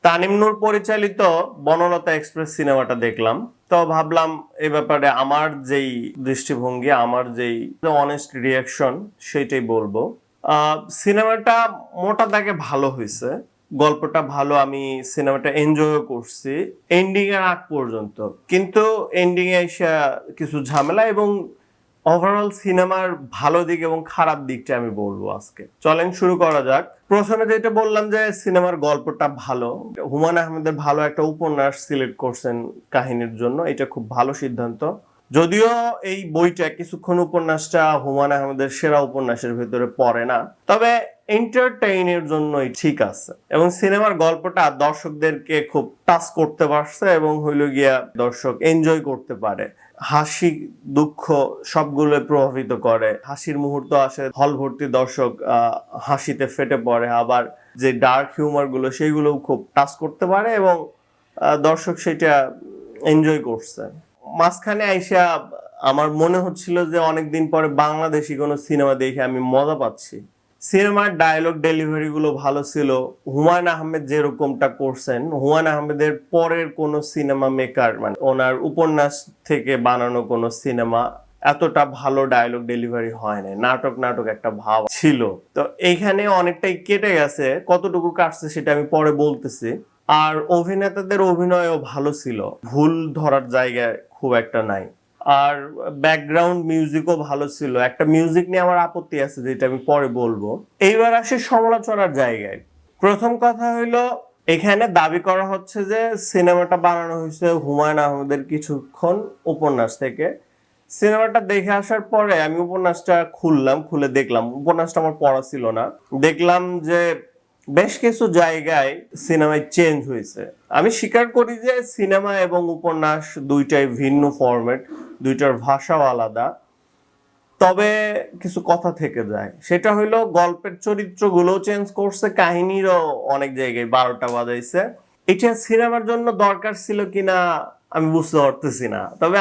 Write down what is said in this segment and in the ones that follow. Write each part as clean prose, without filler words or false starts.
তানিম নূর পরিচালিত বনলতা এক্সপ্রেস সিনেমাটা দেখলাম। তো ভাবলাম এই ব্যাপারে আমার যেই দৃষ্টিভঙ্গি, আমার যেই অনেস্ট রিয়াকশন সেটাই বলবো। সিনেমাটা মোটা দাগে ভালো হয়েছে, গল্পটা ভালো, আমি সিনেমাটা এনজয় করছি এন্ডিং এর আগ পর্যন্ত। কিন্তু এন্ডিং এ এসে কিছু ঝামেলা এবং ওভারঅল সিনেমার ভালো দিক এবং খারাপ দিকটা আমি বলবো আজকে। চলেন শুরু করা যাক। প্রথমে যেটা বললাম যে সিনেমার গল্পটা ভালো, হুমায়ূন আহমেদের ভালো একটা উপন্যাস সিলেক্ট করছেন কাহিনীর জন্য, এটা খুব ভালো সিদ্ধান্ত। যদিও এই বইটা কিছুক্ষণ উপন্যাসটা হুমায়ূন আহমেদের সেরা উপন্যাসের ভিতরে পড়ে না, তবে এন্টারটেইনের জন্যই ঠিক আছে এবং সিনেমার গল্পটা দর্শকদেরকে খুব টাচ করতে পারছে এবং হইল গিয়া দর্শক এনজয় করতে পারে। হাসি দুঃখ সবগুলো প্রভাবিত করে, হাসির মুহূর্ত আসে, হল ভর্তি দর্শক হাসিতে ফেটে পড়ে, আবার যে ডার্ক হিউমার গুলো সেগুলো খুব টাচ করতে পারে এবং দর্শক সেটা এনজয় করছে। মাঝখানে আইসা আমার মনে হচ্ছিল যে অনেকদিন পরে বাংলাদেশি কোনো সিনেমা দেখে আমি মজা পাচ্ছি। সিনেমার ডায়লগ ডেলিভারি গুলো ভালো ছিল। হুমায়ূন আহমেদ যেরকমটা করছেন, হুমায়ূন আহমেদের পরের কোন সিনেমা মেকার মানে ওনার উপন্যাস থেকে বানানো কোন সিনেমা এতটা ভালো ডায়লগ ডেলিভারি হয় না। নাটক নাটক একটা ভাব ছিল। তো এইখানে অনেকটাই কেটে গেছে, কতটুকু কাটছে সেটা আমি পরে বলতেছি। আর অভিনেতাদের অভিনয়ও ভালো ছিল, ভুল ধরার জায়গায় খুব একটা নাই। আর ব্যাকগ্রাউন্ড মিউজিকও ভালো ছিল। একটা মিউজিক নিয়ে আমার আপত্তি আছে যেটা আমি পরে বলবো। এইবার আসে সমালোচনার জায়গায়। প্রথম কথা হইলো, এখানে দাবি করা হচ্ছে যে সিনেমাটা বানানো হয়েছে হুমায়ূন আহমেদের কিছুক্ষণ উপন্যাস থেকে। সিনেমাটা দেখে আসার পরে আমি উপন্যাসটা খুলে দেখলাম, উপন্যাসটা আমার পড়া ছিল না। দেখলাম যে বেশ কিছু জায়গায় সিনেমায় চেঞ্জ হয়েছে। আমি স্বীকার করি যে সিনেমা এবং উপন্যাস দুইটাই ভিন্ন ফরম্যাট, দুইটার ভাষাও আলাদা, তবে কিছু কথা থেকে যায়। সেটা হইলো গল্পের চরিত্রগুলো চেঞ্জ করছে, কাহিনীরও অনেক জায়গায় 12টা বাজাইছে। এটা সিনেমার জন্য দরকার ছিল কিনা আমি বুঝতে পারতেছি না, তবে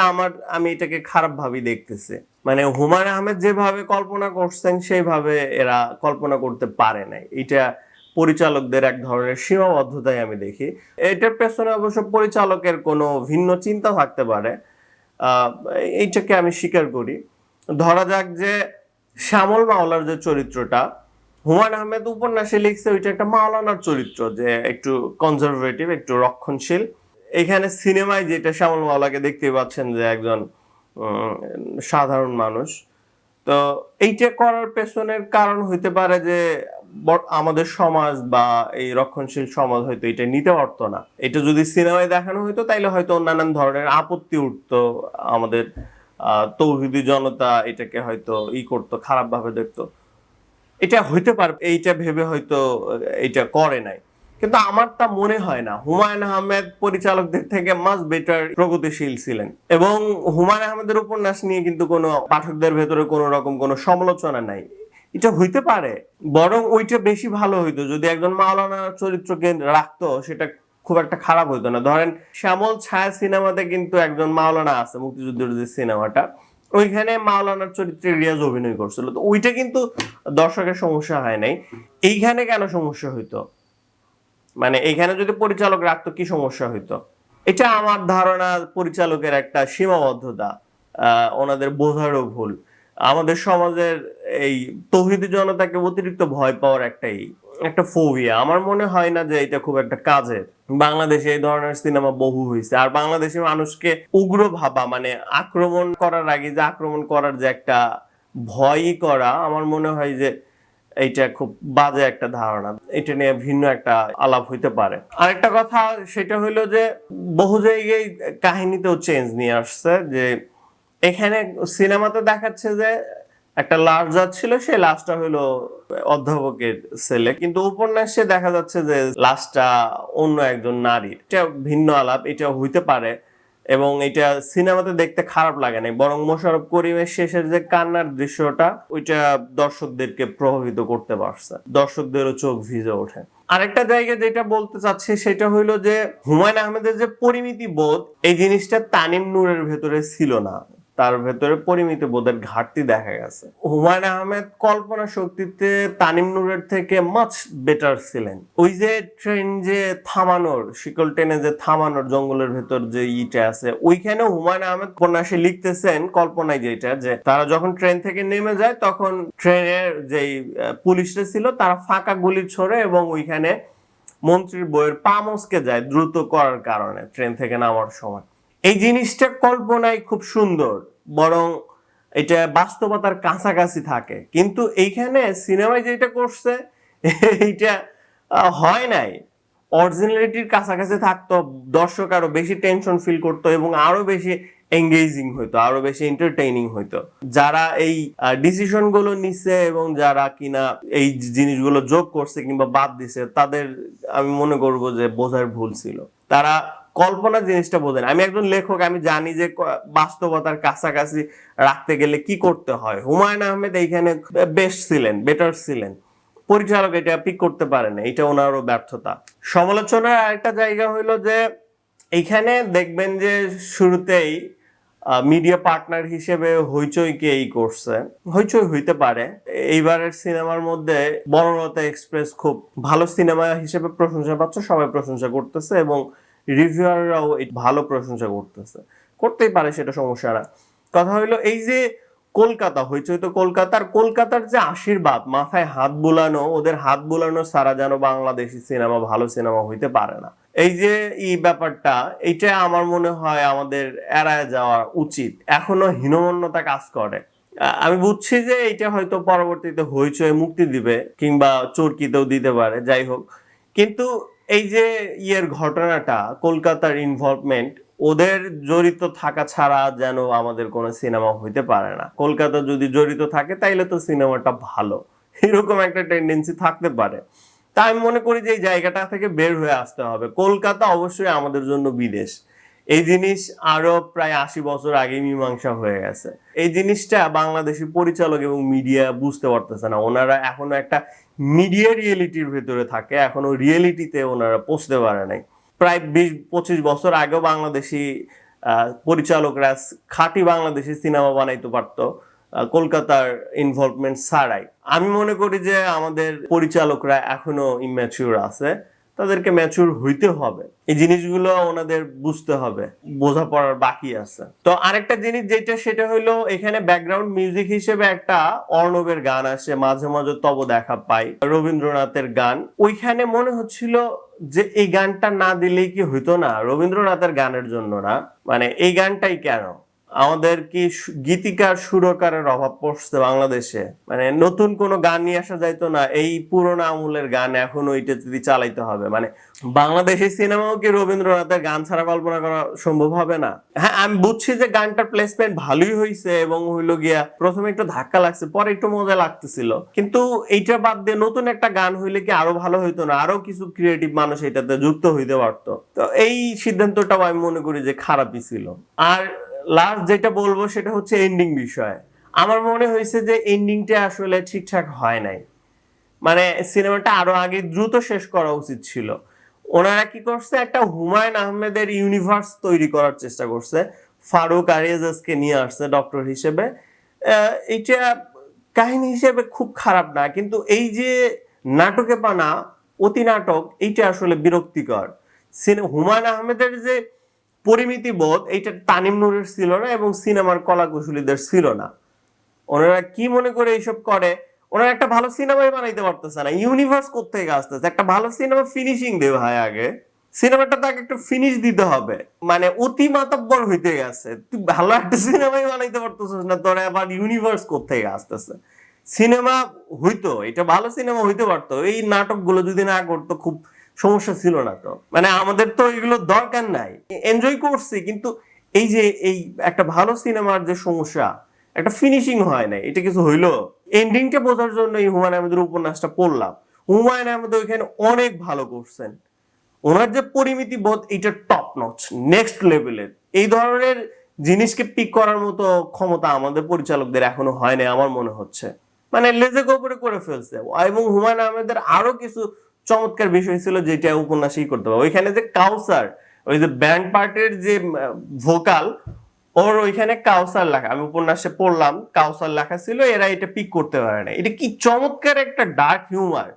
আমি এটাকে খারাপ ভাবে দেখতেছি। মানে হুমায়ূন আহমেদ যেভাবে কল্পনা করছেন সেইভাবে এরা কল্পনা করতে পারে নাই। এটা পরিচালকদের এক ধরনের সীমাবদ্ধতাই আমি দেখি। এটার পেছনে অবশ্য পরিচালকের কোনো ভিন্ন চিন্তা থাকতে পারে, আহ এইটাকে আমি স্বীকার করি। ধরা যাক যে শ্যামল মাওলার যে চরিত্রটা হুমায়ূন আহমেদ উপন্যাসে লিখছে, ওইটা একটা মাওলানার চরিত্র, যে একটু কনজারভেটিভ, একটু রক্ষণশীল। এখানে সিনেমায় যেটা শ্যামল মাওলাকে দেখতে পাচ্ছেন যে একজন সাধারণ মানুষ। তো এইটা করার পেছনের কারণ হইতে পারে যে আমাদের সমাজ বা এই রক্ষণশীল সমাজ হয়তো এটা নিতে পারতো না। এটা যদি সিনেমায় দেখানো হইতো তাইলে হয়তো নানান ধরনের আপত্তি উঠতো, আমাদের তৌহিদি জনতা এটাকে হয়তো করতো, খারাপ ভাবে দেখতো। এটা হইতে পারে, এইটা ভেবে হয়তো এটা করে নাই। কিন্তু আমার তা মনে হয় না। হুমায়ূন আহমেদ পরিচালকদের থেকে মাস বেটার প্রগতিশীল ছিলেন এবং হুমায়ূন আহমেদের উপন্যাস নিয়ে কিন্তু কোনো পাঠকদের ভেতরে কোনো রকম কোনো সমালোচনা নাই। এটা হইতে পারে, বরং ওইটা বেশি ভালো হইতো যদি একজন মাওলানা চরিত্রকে রাখতো, সেটা খুব একটা খারাপ হইতো না। ধরেন শ্যামল ছায়া সিনেমাতে কিন্তু একজন মাওলানা আছে, মুক্তিযুদ্ধের যে সিনেমাটা, ওইখানে মাওলানার চরিত্রে রিয়াজ অভিনয় করছিল, তো ওইটা কিন্তু দর্শকের সমস্যা হয় নাই। এইখানে কেন সমস্যা হইতো? মানে এইখানে যদি পরিচালক রাখতো কি সমস্যা হইতো? এটা আমার ধারণা পরিচালকের একটা সীমাবদ্ধতা, ওনাদের বোঝারও ভুল। আমাদের সমাজের এই তৌহিদি জনতাকে অতিরিক্ত ভয় পাওয়ার একটা ফোবিয়া। আমার মনে হয় না যে এটা খুব একটা কাজের। বাংলাদেশে এই ধরনের সিনেমা বহু হয়েছে, আর বাংলাদেশের মানুষকে উগ্র ভাবা মানে আক্রমণ করার আগে যে আক্রমণ করার যে একটা ভয়ই করা, আমার মনে হয় যে এইটা খুব বাজে একটা ধারণা। এটা নিয়ে ভিন্ন একটা আলাপ হইতে পারে। আরেকটা কথা সেটা হইলো যে বহু জায়গায় কাহিনীতেও চেঞ্জ নিয়ে আসছে। যে এখানে সিনেমাতে দেখাচ্ছে যে একটা লাশ যাচ্ছিল, সেই লাশটা হইলো অধ্যাপকের ছেলে, কিন্তু উপন্যাসে দেখা যাচ্ছে যে লাশটা অন্য একজন নারীর। এটা ভিন্ন আলাপ, এটা হইতে পারে এবং এটা সিনেমাতে দেখতে খারাপ লাগে না, বরং মোশাররফ করিমের শেষের যে কান্নার দৃশ্যটা ওইটা দর্শকদেরকে প্রভাবিত করতে পারছে, দর্শকদেরও চোখ ভিজে ওঠে। আরেকটা জায়গায় যেটা বলতে চাচ্ছি সেটা হইলো যে হুমায়ূন আহমেদের যে পরিমিতি বোধ, এই জিনিসটা তানিম নূরের ভেতরে ছিল না। তার ভেতরে পরিমিতি বোধের ঘাটতি দেখা গেছে। হুমায়ুন আহমেদ কল্পনা শক্তিতে তানিম নূরের থেকে মাচ বেটার ছিলেন। ওই যে ট্রেন যে থামানোর, শিকল টেনে যে থামানোর জঙ্গলের ভেতর যে ইটা আছে, ওইখানে হুমায়ুন আহমেদ উপন্যাসে লিখতেছেন কল্পনায় যেটা, যে তারা যখন ট্রেন থেকে নেমে যায় তখন ট্রেনের যেই পুলিশরা ছিল তারা ফাঁকা গুলি ছোড়ে এবং ওইখানে মন্ত্রীর বইয়ের পা মচকে যায় দ্রুত করার কারণে ট্রেন থেকে নামার সময়। এই জিনিসটা কল্পনায় খুব সুন্দর, বরং এটা বাস্তবতার কাছাকাছি থাকে, কিন্তু এইখানে সিনেমায় যেটা করছে এইটা হয় নাই। অরিজিনালিটির কাছাকাছি থাকতো, দর্শক আরো বেশি টেনশন ফিল করতো এবং আরো বেশি এঙ্গেজিং হইতো, আরো বেশি এন্টারটেইনিং হইতো। যারা এই ডিসিশন গুলো নিচ্ছে এবং যারা কিনা এই জিনিসগুলো যোগ করছে কিংবা বাদ দিছে, তাদের আমি মনে করবো যে বোঝার ভুল ছিল। তারা কল্পনা জিনিসটা বোঝেন। আমি একজন লেখক, আমি জানি যে বাস্তবতার কাছাকাছি রাখতে গেলে কি করতে হয়। হুমায়ুন আহমেদ এইখানে বেস্ট ছিলেন, বেটার ছিলেন। পরিচালক এটা পিক করতে পারেন, এটা ওনারও ব্যর্থতা। সমালোচনার আরেকটা জায়গা হইলো যে এইখানে দেখবেন যে শুরুতেই মিডিয়া পার্টনার হিসেবে হইচইকে এই করছে। হইচই হইতে পারে এইবারের সিনেমার মধ্যে বনলতা এক্সপ্রেস খুব ভালো সিনেমা হিসেবে প্রশংসা পাচ্ছে, সবাই প্রশংসা করতেছে এবং রিভিউয়াররাও ভালো প্রশংসা করতেছে, করতেই পারে, সেটা সমস্যা না। কথা হইলো এই যে কলকাতা, হইচই তো কলকাতার যে আশীর্বাদ, মাথায় হাত বুলানো, ওদের হাত বুলানো ছাড়া যেন বাংলাদেশি সিনেমা ভালো সিনেমা হইতে পারে না। এই যে এই ব্যাপারটা, এটা আমার মনে হয় আমাদের এড়ায় যাওয়া উচিত। এখনো হীনমন্যতা কাজ করে। আমি বুঝছি যে এটা হয়তো পরবর্তীতে হইচই মুক্তি দিবে কিংবা চরকিতেও দিতে পারে, যাই হোক, কিন্তু এই যে ঘটনাটা, কলকাতার ইনভলভমেন্ট, ওদের জড়িত থাকা ছাড়া যেন আমাদের কোনো সিনেমা হইতে পারে না। কলকাতা যদি জড়িত থাকে তাইলে তো সিনেমাটা ভালো, এরকম একটা টেন্ডেন্সি থাকতে পারে। তাই আমি মনে করি যে এই জায়গাটা থেকে বের হয়ে আসতে হবে। কলকাতা অবশ্যই আমাদের জন্য বিদেশ, এই জিনিস আরো প্রায় 80 বছর আগে মীমাংসা হয়ে গেছে। এই জিনিসটা বাংলাদেশি পরিচালক এবং মিডিয়া বুঝতে পারতেছে না। ওনারা এখনো একটা মিডিয়া রিয়েলিটির ভেতরে থাকে, এখনো রিয়েলিটিতে ওনারা পৌঁছতে পারে নাই। প্রায় 20-25 বছর আগেও বাংলাদেশি পরিচালকরা খাঁটি বাংলাদেশি সিনেমা বানাইতে পারতো কলকাতার ইনভলভমেন্ট ছাড়াই। আমি মনে করি যে আমাদের পরিচালকরা এখনো ইম্যাচিউর আছে, তাদেরকে ম্যাচিউর হইতে হবে, এই জিনিসগুলো ওনাদের বুঝতে হবে, বোঝাপড়ার বাকি আছে। তো আরেকটা জিনিস যেটা, সেটা হলো এখানে ব্যাকগ্রাউন্ড মিউজিক হিসেবে একটা অর্ণবের গান আসে, মাঝে মাঝে তব দেখা পাই, রবীন্দ্রনাথের গান। ওইখানে মনে হচ্ছিল যে এই গানটা না দিলেই কি হইতো না, রবীন্দ্রনাথের গানের জন্য না, মানে এই গানটাই কেন? আমাদের কি গীতিকার সুরকারের অভাব পড়ছে বাংলাদেশে? মানে নতুন কোনো গান নিয়ে আসা যাইতো না? এই পুরোনো আমলের গান এখন ওইটা যদি চালাইতে হবে, মানে বাংলাদেশের সিনেমাও কি রবীন্দ্রনাথের গান ছাড়া কল্পনা করা সম্ভব হবে না? হ্যাঁ, আমি বুঝছি যে গানটার প্লেসমেন্ট ভালোই হয়েছে এবং হইলো গিয়া প্রথমে একটু ধাক্কা লাগছে, পরে একটু মজা লাগতেছিল, কিন্তু এইটা বাদ দিয়ে নতুন একটা গান হইলে কি আরো ভালো হইতো না? আরো কিছু ক্রিয়েটিভ মানুষ এটাতে যুক্ত হইতে পারতো। তো এই সিদ্ধান্তটাও আমি মনে করি যে খারাপই ছিল। আর লাস্ট যেটা বলবো সেটা হচ্ছে এন্ডিং বিষয়। আমার মনে হয়েছে যে এন্ডিংটা আসলে ঠিকঠাক হয় নাই, মানে সিনেমাটা আরো আগে দ্রুত শেষ করা উচিত ছিল। ওনারা কি করছে, একটা হুমায়ুন আহমেদের ইউনিভার্স তৈরি করার চেষ্টা করছে, ফারুক আরিয়াজকে নিয়ে আসছে ডক্টর হিসেবে। এটা কাহিনী হিসেবে খুব খারাপ না, কিন্তু এই যে নাটকে বানা অতি নাটক, এইটা আসলে বিরক্তিকর। হুমায়ুন আহমেদের যে পরিমিতি বোধ, এইটা তানিম নূরের ছিল না এবং সিনেমার কলাকুশলীদের ছিল না। ওনারা কি মনে করে এইসব করে? ওনারা একটা ভালো সিনেমাই বানাইতে পারতেছে না, ইউনিভার্স কোত্থেকে আসতেছে? একটা ভালো সিনেমা ফিনিশিং দে ভাই, আগে সিনেমাটা তাকে একটু ফিনিশ দিতে হবে। মানে অতি মাতব্বর হইতে গেছে, তুই ভালো একটা সিনেমাই বানাইতে পারতেছিস না, তোরা আবার ইউনিভার্স কোত্থেকে আসতেছে? সিনেমা হইতো, এটা ভালো সিনেমা হইতে পারতো, এই নাটকগুলো যদি না করতো খুব সমস্যা ছিল না। তো মানে আমাদের তো এগুলো দরকার নাই, এনজয় করছি, কিন্তু এই যে এই একটা ভালো সিনেমার যে সমস্যা, একটা ফিনিশিং হয় না, এটা কিছু হইলো? এন্ডিংটা বোঝার জন্য এই হুমায়ুন আহমেদের উপন্যাসটা পড়লাম। হুমায়ুন আহমেদ ওইখানে অনেক ভালো করছেন, ওনার যে পরিমিতি বোধ, এটা টপ নচ, নেক্সট লেভেলের। এই ধরনের জিনিসকে পিক করার মতো ক্ষমতা আমাদের পরিচালকদের এখনো হয় না আমার মনে হচ্ছে, মানে লেজে গোপরে করে ফেলছে। এবং হুমায়ুন আহমেদের আরো কিছু চমৎকার বিষয় ছিল যেটা উপন্যাসেই করতে পারবে। ওইখানে যে কাউসার, ওই যে ব্যান্ড পার্টের যে ভোকাল, ওর ওইখানে কাউসার লেখা, আমি উপন্যাসে পড়লাম কাউসার লেখা ছিল, এরা এটা পিক করতে পারে না। এটা কি চমৎকার একটা ডার্ক হিউমার,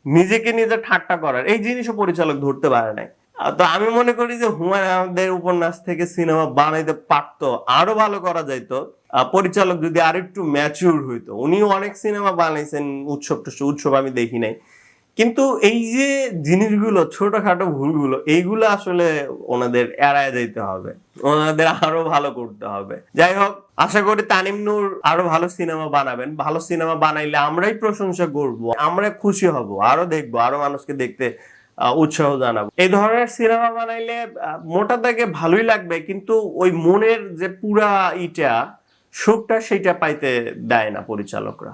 নিজেকে নিজে ঠাট্টা করার, এই জিনিসও পরিচালক ধরতে পারে নাই। তো আমি মনে করি যে হুমায়ুন আহমেদের উপন্যাস থেকে সিনেমা বানাইতে পারতো, আরো ভালো করা যাইতো। পরিচালক যদি আরেকটু ম্যাচিউর হইতো। উনিও অনেক সিনেমা বানাইছেন, উৎসব আমি দেখি নাই, কিন্তু এই যে জিনিসগুলো, ছোটখাটো ভুলগুলো, এইগুলো আসলে ওনাদের এড়ায় যাইতে হবে, ওনাদের আরো ভালো করতে হবে। যাই হোক, আশা করি তানিম নূর আরো ভালো সিনেমা বানাবেন। ভালো সিনেমা বানাইলে আমরাই প্রশংসা করব, আমরা খুশি হব, আরো দেখবো, আরো মানুষকে দেখতে উৎসাহ জানাবো। এই ধরনের সিনেমা বানাইলে মোটা দাগে ভালোই লাগবে, কিন্তু ওই মনের যে পুরা সুখটা, সেটা পাইতে দেয় না পরিচালকরা।